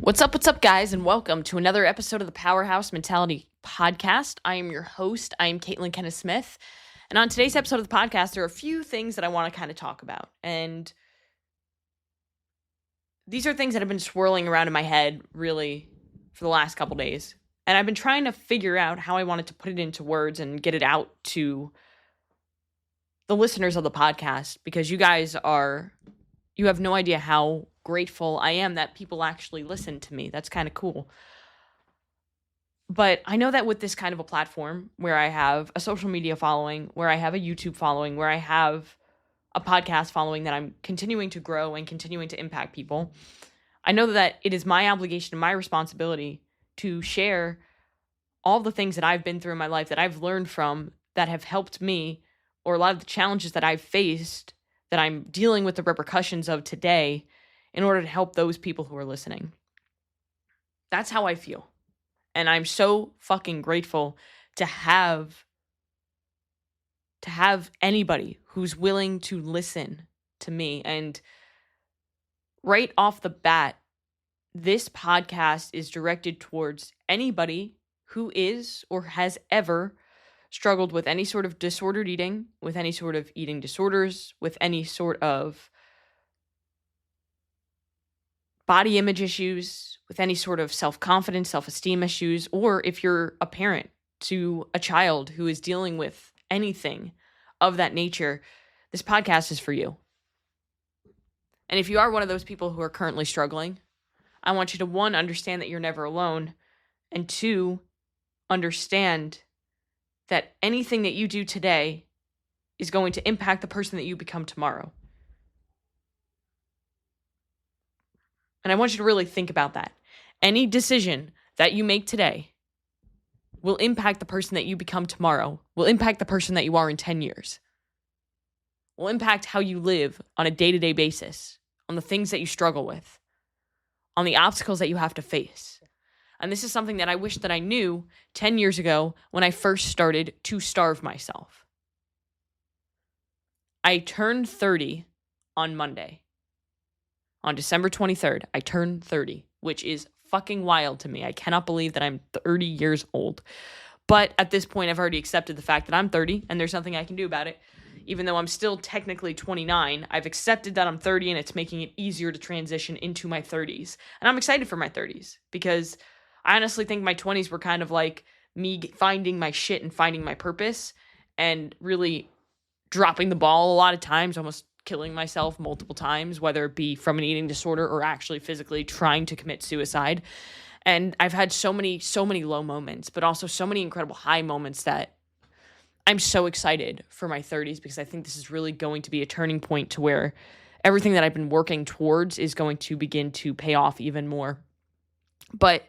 What's up, guys, and welcome to another episode of the Powerhouse Mentality podcast. I am your host. I am Caitlin Kenneth Smith. And on today's episode of the podcast, there are a few things that I want to kind of talk about. And these are things that have been swirling around in my head, really, for the last couple days. And I've been trying to figure out how I wanted to put it into words and get it out to the listeners of the podcast, because you have no idea how grateful I am that people actually listen to me. That's kind of cool. But I know that with this kind of a platform where I have a social media following, where I have a YouTube following, where I have a podcast following that I'm continuing to grow and continuing to impact people, I know that it is my obligation and my responsibility to share all the things that I've been through in my life, that I've learned from, that have helped me, or a lot of the challenges that I've faced that I'm dealing with the repercussions of today, in order to help those people who are listening. That's how I feel. And I'm so fucking grateful to have anybody who's willing to listen to me. And right off the bat, this podcast is directed towards anybody who is or has ever struggled with any sort of disordered eating, with any sort of eating disorders, with any sort of body image issues, with any sort of self-confidence, self-esteem issues, or if you're a parent to a child who is dealing with anything of that nature, this podcast is for you. And if you are one of those people who are currently struggling, I want you to, one, understand that you're never alone, and two, understand that anything that you do today is going to impact the person that you become tomorrow. And I want you to really think about that. Any decision that you make today will impact the person that you become tomorrow, will impact the person that you are in 10 years, will impact how you live on a day-to-day basis, on the things that you struggle with, on the obstacles that you have to face. And this is something that I wish that I knew 10 years ago when I first started to starve myself. I turned 30 on Monday. On December 23rd, I turned 30, which is fucking wild to me. I cannot believe that I'm 30 years old. But at this point, I've already accepted the fact that I'm 30 and there's nothing I can do about it. Even though I'm still technically 29, I've accepted that I'm 30 and it's making it easier to transition into my 30s. And I'm excited for my 30s because I honestly think my 20s were kind of like me finding my shit and finding my purpose and really dropping the ball a lot of times, almost killing myself multiple times, whether it be from an eating disorder or actually physically trying to commit suicide. And I've had so many low moments, but also so many incredible high moments that I'm so excited for my 30s, because I think this is really going to be a turning point to where everything that I've been working towards is going to begin to pay off even more. But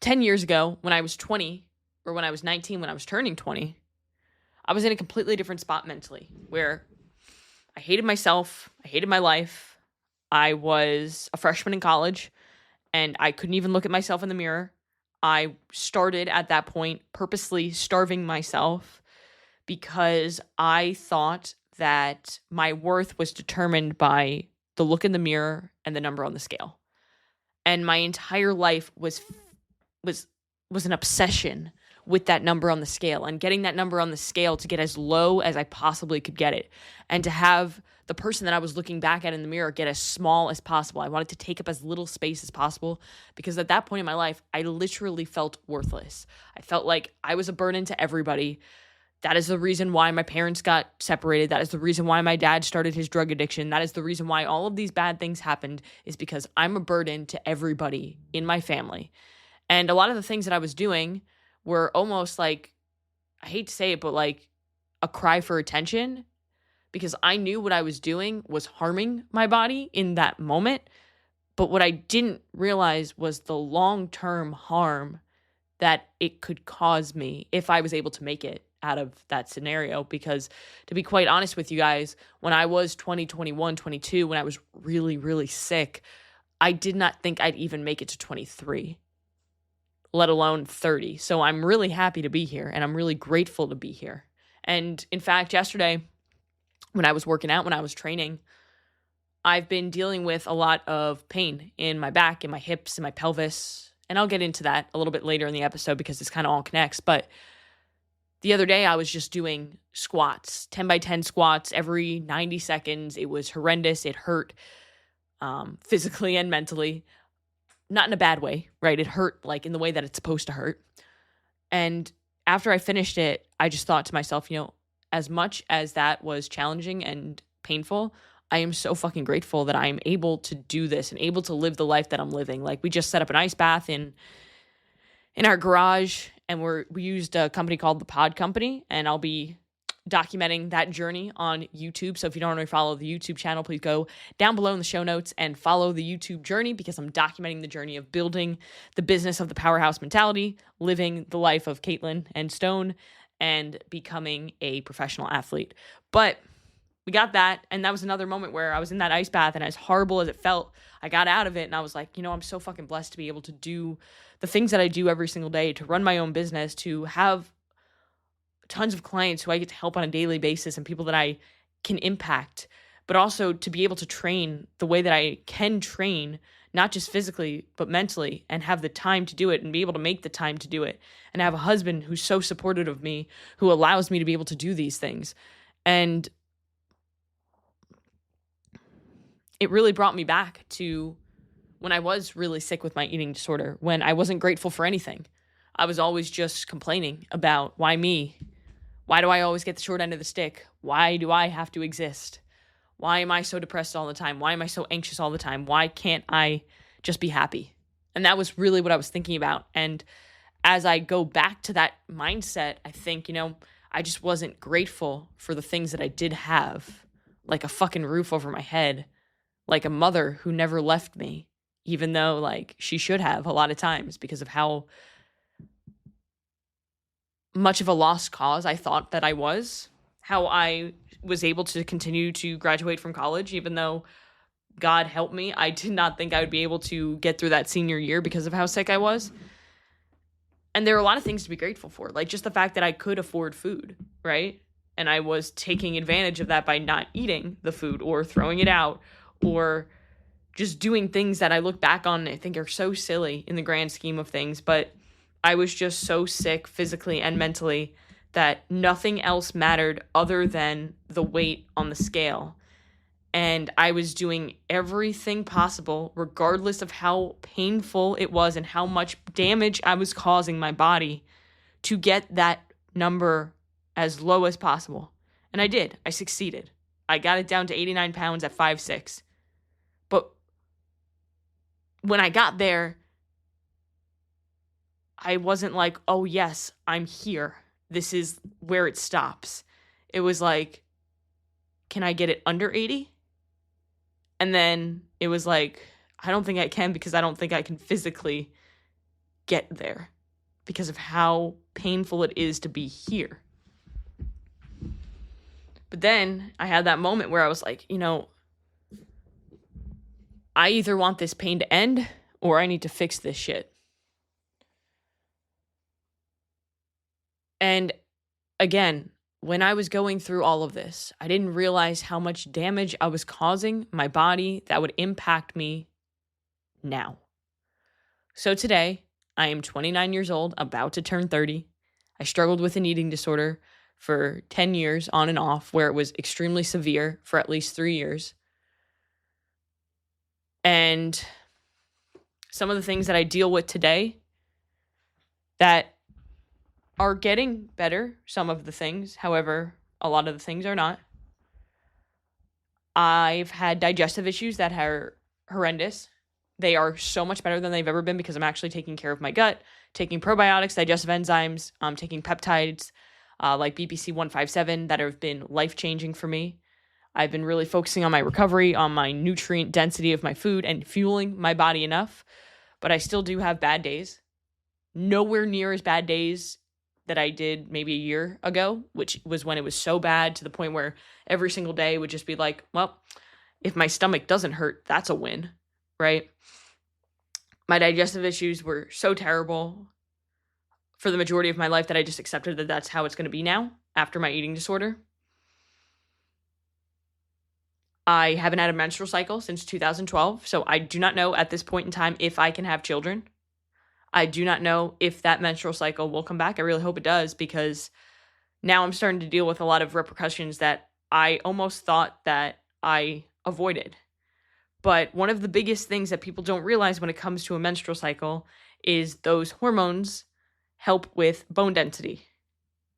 10 years ago, when I was 20, or when I was 19, when I was turning 20, I was in a completely different spot mentally, where I hated myself. I hated my life. I was a freshman in college, and I couldn't even look at myself in the mirror. I started at that point purposely starving myself because I thought that my worth was determined by the look in the mirror and the number on the scale. And my entire life was an obsession with that number on the scale, and getting that number on the scale to get as low as I possibly could get it, and to have the person that I was looking back at in the mirror get as small as possible. I wanted to take up as little space as possible, because at that point in my life, I literally felt worthless. I felt like I was a burden to everybody. That is the reason why my parents got separated. That is the reason why my dad started his drug addiction. That is the reason why all of these bad things happened, is because I'm a burden to everybody in my family. And a lot of the things that I was doing were almost like, I hate to say it, but like a cry for attention, because I knew what I was doing was harming my body in that moment. But what I didn't realize was the long-term harm that it could cause me if I was able to make it out of that scenario. Because to be quite honest with you guys, when I was 20, 21, 22, when I was really, really sick, I did not think I'd even make it to 23. Let alone 30. So I'm really happy to be here, and I'm really grateful to be here. And in fact, yesterday, when I was working out, when I was training, I've been dealing with a lot of pain in my back, in my hips, in my pelvis. And I'll get into that a little bit later in the episode because this kind of all connects. But the other day I was just doing squats, 10 by 10 squats every 90 seconds. It was horrendous. It hurt physically and mentally. Not in a bad way, right? It hurt like in the way that it's supposed to hurt. And after I finished it, I just thought to myself, as much as that was challenging and painful, I am so fucking grateful that I'm able to do this and able to live the life that I'm living. Like, we just set up an ice bath in our garage, and we used a company called the Pod Company, and I'll be documenting that journey on YouTube. So if you don't already follow the YouTube channel, please go down below in the show notes and follow the YouTube journey, because I'm documenting the journey of building the business of the Powerhouse Mentality, living the life of Caitlin and Stone, and becoming a professional athlete. But we got that, and that was another moment where I was in that ice bath, and as horrible as it felt, I got out of it, and I was like, I'm so fucking blessed to be able to do the things that I do every single day, to run my own business, to have tons of clients who I get to help on a daily basis and people that I can impact, but also to be able to train the way that I can train, not just physically, but mentally, and have the time to do it and be able to make the time to do it. And have a husband who's so supportive of me, who allows me to be able to do these things. And it really brought me back to when I was really sick with my eating disorder, when I wasn't grateful for anything. I was always just complaining about why me? Why do I always get the short end of the stick? Why do I have to exist? Why am I so depressed all the time? Why am I so anxious all the time? Why can't I just be happy? And that was really what I was thinking about. And as I go back to that mindset, I think, I just wasn't grateful for the things that I did have, like a fucking roof over my head, like a mother who never left me, even though like she should have a lot of times, because of how much of a lost cause I thought that I was, how I was able to continue to graduate from college, even though, God help me, I did not think I would be able to get through that senior year because of how sick I was. And there are a lot of things to be grateful for, like just the fact that I could afford food, right? And I was taking advantage of that by not eating the food or throwing it out, or just doing things that I look back on and I think are so silly in the grand scheme of things. But I was just so sick physically and mentally that nothing else mattered other than the weight on the scale. And I was doing everything possible, regardless of how painful it was and how much damage I was causing my body, to get that number as low as possible. And I did. I succeeded. I got it down to 89 pounds at 5'6". But when I got there, I wasn't like, oh yes, I'm here. This is where it stops. It was like, can I get it under 80? And then it was like, I don't think I can, because I don't think I can physically get there because of how painful it is to be here. But then I had that moment where I was like, I either want this pain to end or I need to fix this shit. And again, when I was going through all of this, I didn't realize how much damage I was causing my body that would impact me now. So today, I am 29 years old, about to turn 30. I struggled with an eating disorder for 10 years on and off, where it was extremely severe for at least 3 years. And some of the things that I deal with today that are getting better, some of the things, however, a lot of the things are not. I've had digestive issues that are horrendous. They are so much better than they've ever been because I'm actually taking care of my gut, taking probiotics, digestive enzymes, taking peptides like BPC 157 that have been life-changing for me. I've been really focusing on my recovery, on my nutrient density of my food, and fueling my body enough. But I still do have bad days. Nowhere near as bad days that I did maybe a year ago, which was when it was so bad to the point where every single day would just be like, well, if my stomach doesn't hurt, that's a win, right? My digestive issues were so terrible for the majority of my life that I just accepted that that's how it's going to be now after my eating disorder. I haven't had a menstrual cycle since 2012, so I do not know at this point in time if I can have children. I do not know if that menstrual cycle will come back. I really hope it does, because now I'm starting to deal with a lot of repercussions that I almost thought that I avoided. But one of the biggest things that people don't realize when it comes to a menstrual cycle is those hormones help with bone density.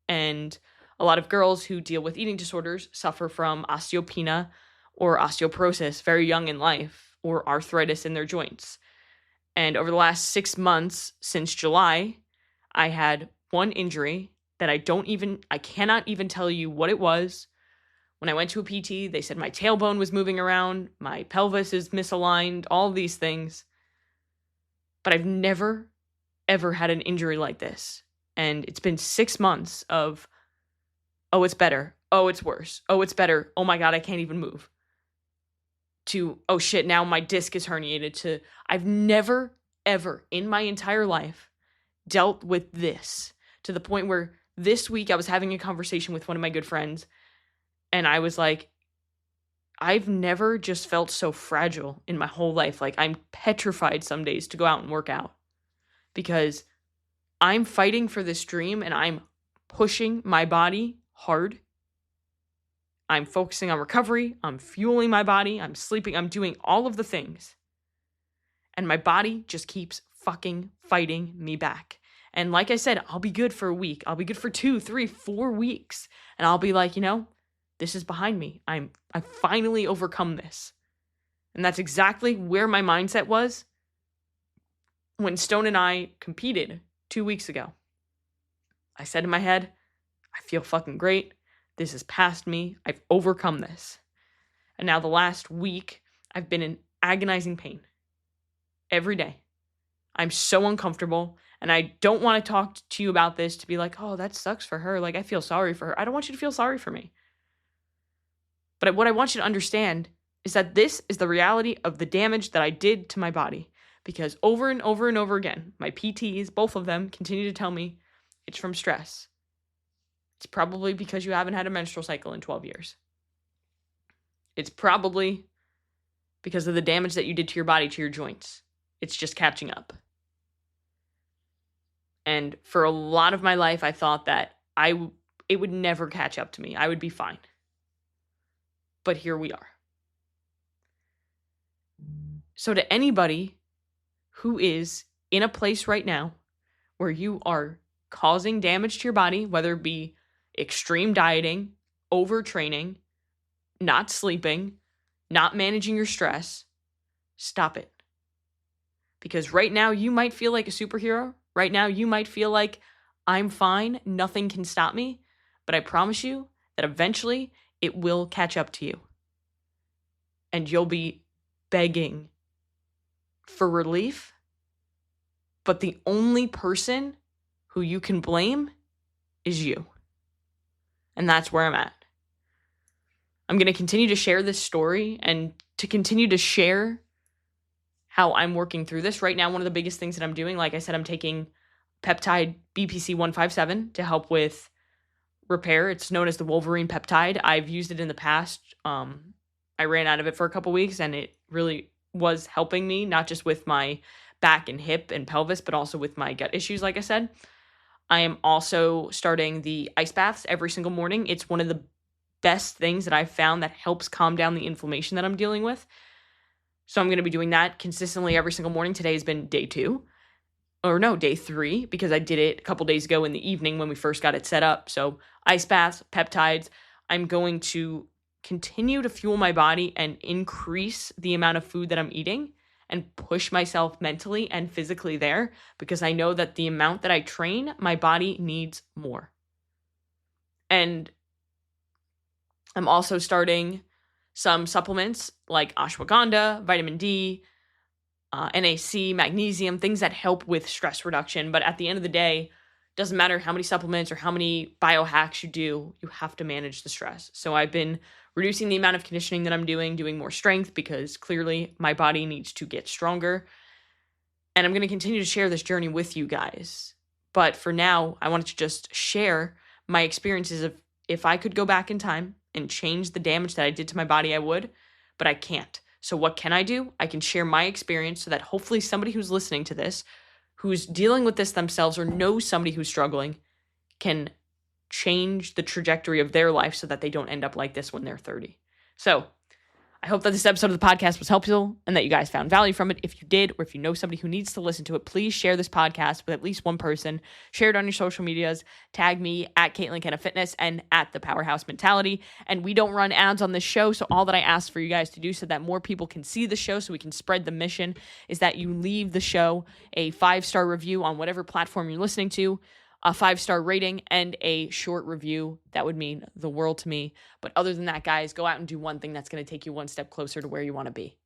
And a lot of girls who deal with eating disorders suffer from osteopenia or osteoporosis very young in life, or arthritis in their joints. And over the last 6 months since July, I had one injury that I cannot even tell you what it was. When I went to a PT, they said my tailbone was moving around, my pelvis is misaligned, all these things. But I've never, ever had an injury like this. And it's been 6 months of, oh, it's better. Oh, it's worse. Oh, it's better. Oh my God, I can't even move. To, oh shit, now my disc is herniated. To, I've never, ever in my entire life dealt with this, to the point where this week I was having a conversation with one of my good friends, and I was like, I've never just felt so fragile in my whole life. Like, I'm petrified some days to go out and work out, because I'm fighting for this dream and I'm pushing my body hard. I'm focusing on recovery. I'm fueling my body. I'm sleeping. I'm doing all of the things. And my body just keeps fucking fighting me back. And like I said, I'll be good for a week. I'll be good for 2, 3, 4 weeks. And I'll be like, this is behind me. I finally overcome this. And that's exactly where my mindset was when Stone and I competed 2 weeks ago. I said in my head, I feel fucking great. This is past me. I've overcome this. And now the last week, I've been in agonizing pain every day. I'm so uncomfortable, and I don't want to talk to you about this to be like, oh, that sucks for her. Like, I feel sorry for her. I don't want you to feel sorry for me. But what I want you to understand is that this is the reality of the damage that I did to my body. Because over and over and over again, my PTs, both of them, continue to tell me it's from stress. It's probably because you haven't had a menstrual cycle in 12 years. It's probably because of the damage that you did to your body, to your joints. It's just catching up. And for a lot of my life, I thought that it would never catch up to me. I would be fine. But here we are. So to anybody who is in a place right now where you are causing damage to your body, whether it be extreme dieting, overtraining, not sleeping, not managing your stress, stop it. Because right now you might feel like a superhero. Right now you might feel like I'm fine, nothing can stop me. But I promise you that eventually it will catch up to you. And you'll be begging for relief. But the only person who you can blame is you. And that's where I'm at. I'm going to continue to share this story and to continue to share how I'm working through this. Right now, one of the biggest things that I'm doing, like I said, I'm taking peptide BPC 157 to help with repair. It's known as the Wolverine peptide. I've used it in the past. I ran out of it for a couple weeks, and it really was helping me, not just with my back and hip and pelvis, but also with my gut issues, like I said. I am also starting the ice baths every single morning. It's one of the best things that I've found that helps calm down the inflammation that I'm dealing with. So I'm going to be doing that consistently every single morning. Today has been day 3, because I did it a couple days ago in the evening when we first got it set up. So ice baths, peptides. I'm going to continue to fuel my body and increase the amount of food that I'm eating and push myself mentally and physically there, because I know that the amount that I train, my body needs more. And I'm also starting some supplements like ashwagandha, vitamin D, NAC, magnesium, things that help with stress reduction. But at the end of the day, doesn't matter how many supplements or how many biohacks you do, you have to manage the stress. So I've been reducing the amount of conditioning that I'm doing more strength, because clearly my body needs to get stronger. And I'm going to continue to share this journey with you guys. But for now, I wanted to just share my experiences of if I could go back in time and change the damage that I did to my body, I would. but I can't. So what can I do? I can share my experience so that hopefully somebody who's listening to this, who's dealing with this themselves or knows somebody who's struggling, can change the trajectory of their life so that they don't end up like this when they're 30. So I hope that this episode of the podcast was helpful and that you guys found value from it. If you did, or if you know somebody who needs to listen to it, please share this podcast with at least one person. Share it on your social medias. Tag me at Caitlin Kenna Fitness and at the Powerhouse Mentality. And we don't run ads on this show, so all that I ask for you guys to do so that more people can see the show so we can spread the mission is that you leave the show a 5-star review on whatever platform you're listening to, a 5-star rating, and a short review. That would mean the world to me. But other than that, guys, go out and do one thing that's going to take you one step closer to where you want to be.